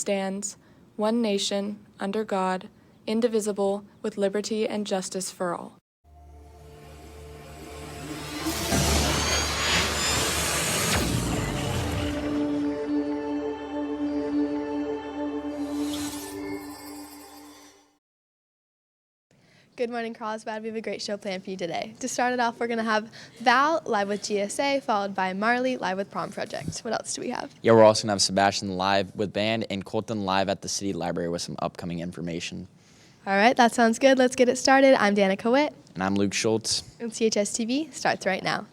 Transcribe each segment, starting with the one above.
stands, one nation, under God, indivisible, with liberty and justice for all. Good morning, Carlsbad. We have a great show planned for you today. To start it off, we're going to have Val live with GSA, followed by Marley live with Prom Project. What else do we have? Yeah, we're also going to have Sebastian live with band and Colton live at the City Library with some upcoming information. All right, that sounds good. Let's get it started. I'm Danica Witt. And I'm Luke Schultz. And CHSTV starts right now.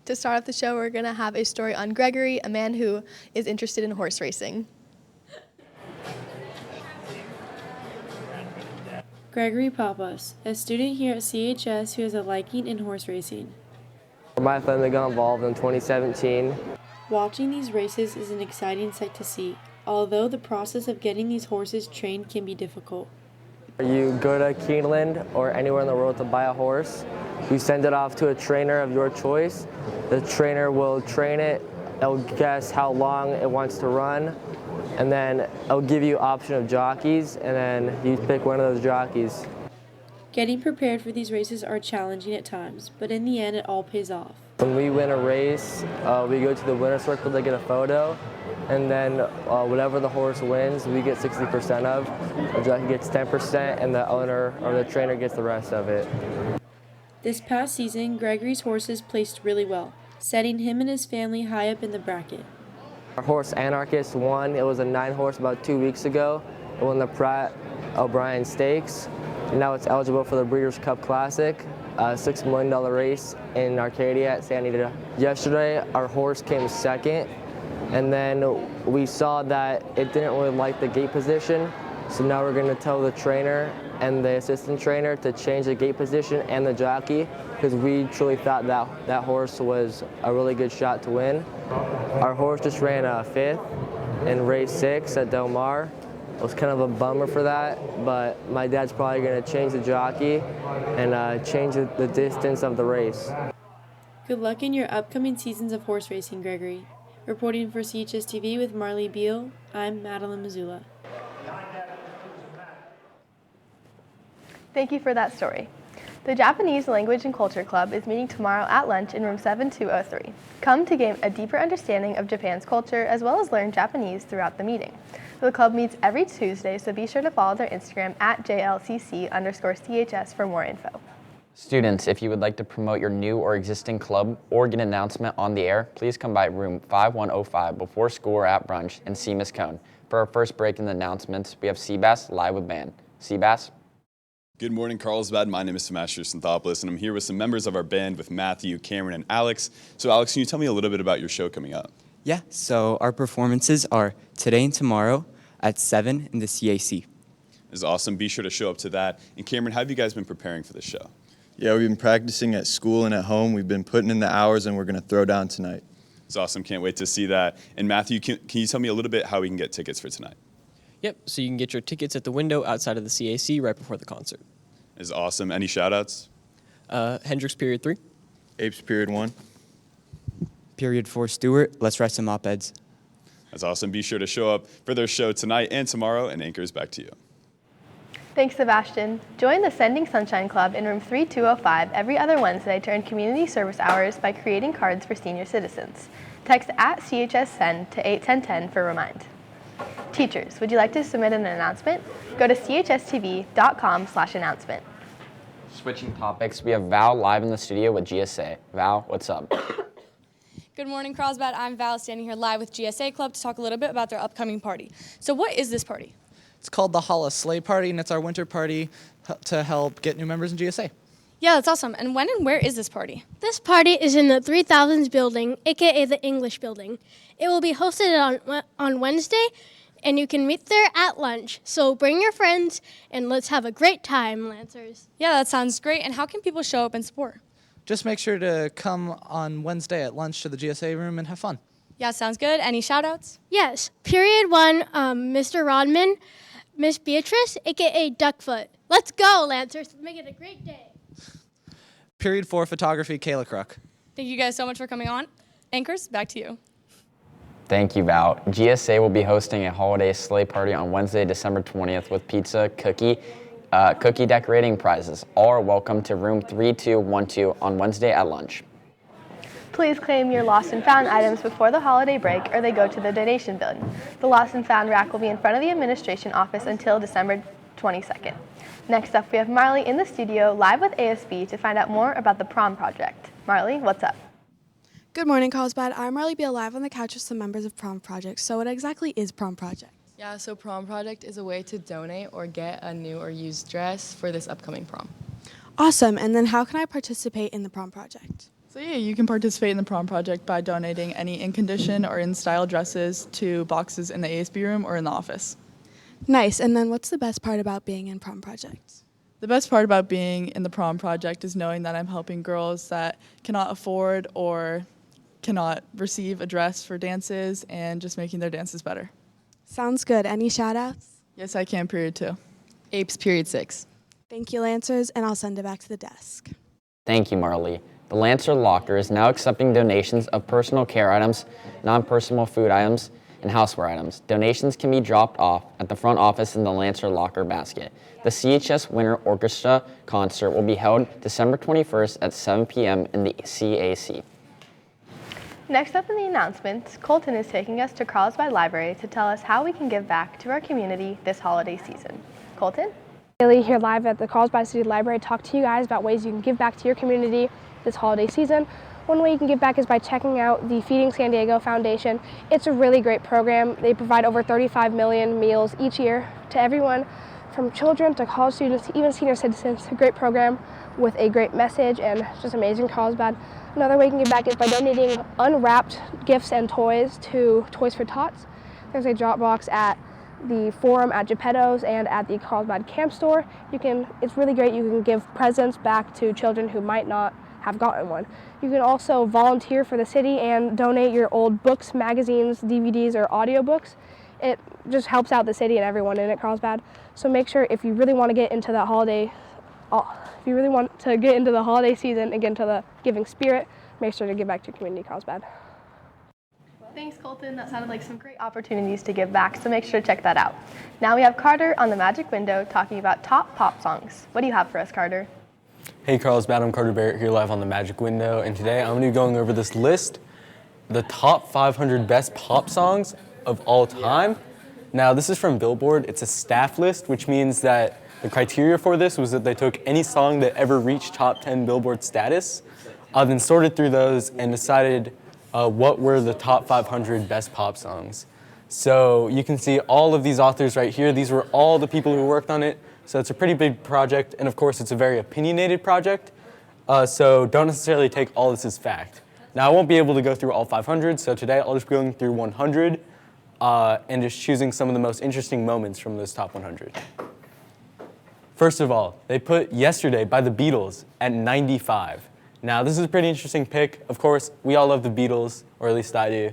To start off the show, we're going to have a story on Gregory, a man who is interested in horse racing. Gregory Papas, a student here at CHS who has a liking in horse racing. My family got involved in 2017. Watching these races is an exciting sight to see, although the process of getting these horses trained can be difficult. You go to Keeneland or anywhere in the world to buy a horse. You send it off to a trainer of your choice. The trainer will train it. It'll guess how long it wants to run, and then it'll give you option of jockeys, and then you pick one of those jockeys. Getting prepared for these races are challenging at times, but in the end it all pays off. When we win a race, we go to the winner's circle to get a photo, and then whatever the horse wins, we get 60% of. The jockey gets 10%, and the owner or the trainer gets the rest of it. This past season, Gregory's horses placed really well, setting him and his family high up in the bracket. Our horse Anarchist won. It was a 9-horse about 2 weeks ago. It won the Pratt O'Brien Stakes. And now it's eligible for the Breeders' Cup Classic, a $6 million race in Arcadia at San Anita. Yesterday, our horse came second, and then we saw that it didn't really like the gate position. So now we're going to tell the trainer and the assistant trainer to change the gate position and the jockey, because we truly thought that that horse was a really good shot to win. Our horse just ran 5th in race 6 at Del Mar. It was kind of a bummer for that, but my dad's probably going to change the jockey and change the distance of the race. Good luck in your upcoming seasons of horse racing, Gregory. Reporting for CHSTV with Marley Beal, I'm Madeline Missoula. Thank you for that story. The Japanese Language and Culture Club is meeting tomorrow at lunch in room 7203. Come to gain a deeper understanding of Japan's culture as well as learn Japanese throughout the meeting. The club meets every Tuesday, so be sure to follow their Instagram at JLCC_CHS for more info. Students, if you would like to promote your new or existing club or get an announcement on the air, please come by room 5105 before school or at brunch and see Ms. Cohn. For our first break in the announcements, we have Seabass live with band. Seabass? Good morning, Carlsbad. My name is Sebastian Synthopoulos, and I'm here with some members of our band with Matthew, Cameron, and Alex. So, Alex, can you tell me a little bit about your show coming up? Yeah, so our performances are today and tomorrow at 7 in the CAC. It's awesome. Be sure to show up to that. And Cameron, how have you guys been preparing for this show? Yeah, we've been practicing at school and at home. We've been putting in the hours, and we're going to throw down tonight. It's awesome. Can't wait to see that. And Matthew, can you tell me a little bit how we can get tickets for tonight? Yep, so you can get your tickets at the window outside of the CAC right before the concert. It's awesome. Any shout-outs? Hendrix Period 3. Apes Period 1. Period 4 Stewart, let's write some op-eds. That's awesome. Be sure to show up for their show tonight and tomorrow, and Anchors, back to you. Thanks, Sebastian. Join the Sending Sunshine Club in room 3205 every other Wednesday to earn community service hours by creating cards for senior citizens. Text at CHSSend to 81010 for Remind. Teachers, would you like to submit an announcement? Go to chstv.com/announcement. Switching topics, we have Val live in the studio with GSA. Val, what's up? Good morning, Carlsbad. I'm Val, standing here live with GSA Club to talk a little bit about their upcoming party. So what is this party? It's called the Holla Sleigh Party, and it's our winter party to help get new members in GSA. Yeah, that's awesome. And when and where is this party? This party is in the 3000s building, aka the English building. It will be hosted on Wednesday, and you can meet there at lunch. So bring your friends and let's have a great time, Lancers. Yeah, that sounds great. And how can people show up and support? Just make sure to come on Wednesday at lunch to the GSA room and have fun. Yeah, sounds good. Any shout-outs? Yes, period 1, Mr. Rodman, Miss Beatrice, a.k.a. Duckfoot. Let's go, Lancers. Make it a great day. Period 4 photography, Kayla Kruk. Thank you guys so much for coming on. Anchors, back to you. Thank you, Val. GSA will be hosting a holiday sleigh party on Wednesday, December 20th with pizza, cookie decorating prizes. All are welcome to room 3212 on Wednesday at lunch. Please claim your lost and found items before the holiday break or they go to the donation bin. The lost and found rack will be in front of the administration office until December 22nd. Next up, we have Marley in the studio live with ASB to find out more about the prom project. Marley, what's up? Good morning, Carlsbad. I'm Marley Beal, live on the couch with some members of Prom Project. So what exactly is Prom Project? Yeah, so Prom Project is a way to donate or get a new or used dress for this upcoming prom. Awesome. And then how can I participate in the Prom Project? So yeah, you can participate in the prom project by donating any in-condition or in-style dresses to boxes in the ASB room or in the office. Nice. And then what's the best part about being in Prom Project? The best part about being in the prom project is knowing that I'm helping girls that cannot afford or cannot receive a dress for dances and just making their dances better. Sounds good. Any shout-outs? Yes, I can, period 2. Apes, period 6. Thank you, Lancers, and I'll send it back to the desk. Thank you, Marley. The Lancer Locker is now accepting donations of personal care items, non-personal food items, and houseware items. Donations can be dropped off at the front office in the Lancer Locker basket. The CHS Winter Orchestra concert will be held December 21st at 7 p.m. in the CAC. Next up in the announcements, Colton is taking us to Carlsbad Library to tell us how we can give back to our community this holiday season. Colton? Haley here live at the Carlsbad City Library to talk to you guys about ways you can give back to your community this holiday season. One way you can give back is by checking out the Feeding San Diego Foundation. It's a really great program. They provide over 35 million meals each year to everyone from children to college students to even senior citizens. It's a great program with a great message and just amazing Carlsbad. Another way you can give back is by donating unwrapped gifts and toys to Toys for Tots. There's a drop box at the Forum at Geppetto's and at the Carlsbad Camp Store. It's really great. You can give presents back to children who might not have gotten one. You can also volunteer for the city and donate your old books, magazines, DVDs, or audiobooks. It just helps out the city and everyone in it, Carlsbad. So make sure if you really want to get into the holiday season and get into the giving spirit, make sure to give back to your community, Carlsbad. Thanks, Colton. That sounded like some great opportunities to give back, so make sure to check that out. Now we have Carter on the Magic Window talking about top pop songs. What do you have for us, Carter? Hey Carlsbad, I'm Carter Barrett here live on the Magic Window, and today I'm going to be going over this list, the top 500 best pop songs of all time. Now this is from Billboard. It's a staff list, which means that the criteria for this was that they took any song that ever reached top 10 Billboard status, then sorted through those and decided what were the top 500 best pop songs. So you can see all of these authors right here. These were all the people who worked on it. So it's a pretty big project, and of course it's a very opinionated project, so don't necessarily take all this as fact. Now I won't be able to go through all 500, so today I'll just be going through 100 and just choosing some of the most interesting moments from those top 100. First of all, they put Yesterday by the Beatles at 95. Now this is a pretty interesting pick. Of course, we all love the Beatles, or at least I do.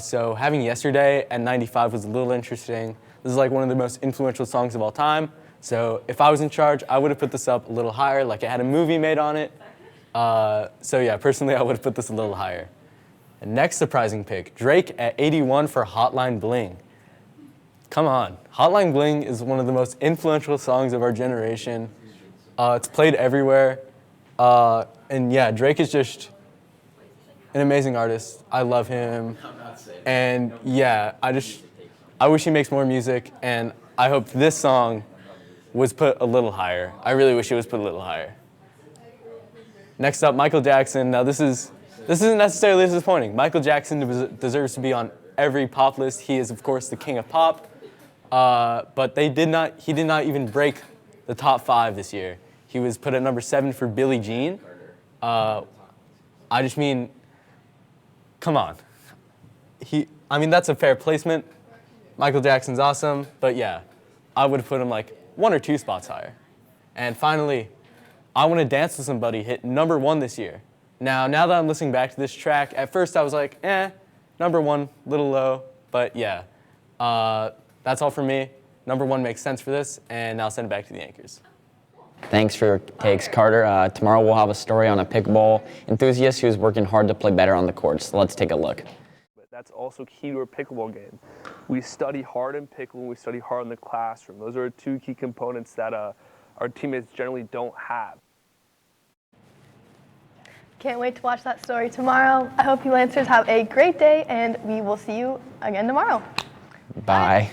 So having Yesterday at 95 was a little interesting. This is like one of the most influential songs of all time. So if I was in charge, I would have put this up a little higher, like it had a movie made on it. So yeah, personally, I would have put this a little higher. And next surprising pick, Drake at 81 for Hotline Bling. Come on, Hotline Bling is one of the most influential songs of our generation. It's played everywhere. And yeah, Drake is just an amazing artist. I love him. And yeah, I wish he makes more music, and I hope this song was put a little higher. I really wish it was put a little higher. Next up, Michael Jackson. Now this isn't necessarily disappointing. Michael Jackson deserves to be on every pop list. He is, of course, the king of pop. But he did not even break the top 5 this year. He was put at number 7 for Billie Jean. I just mean, come on. That's a fair placement, Michael Jackson's awesome, but yeah, I would have put him like 1 or 2 spots higher. And finally, I Want to Dance with Somebody hit #1 this year. Now that I'm listening back to this track, at first I was like, #1, little low, but yeah. That's all for me. #1 makes sense for this, and now I'll send it back to the anchors. Thanks for your takes, Carter. Tomorrow we'll have a story on a pickleball enthusiast who's working hard to play better on the courts. So let's take a look. But that's also key to our pickleball game. We study hard in pickle and we study hard in the classroom. Those are 2 key components that our teammates generally don't have. Can't wait to watch that story tomorrow. I hope you Lancers have a great day, and we will see you again tomorrow. Bye.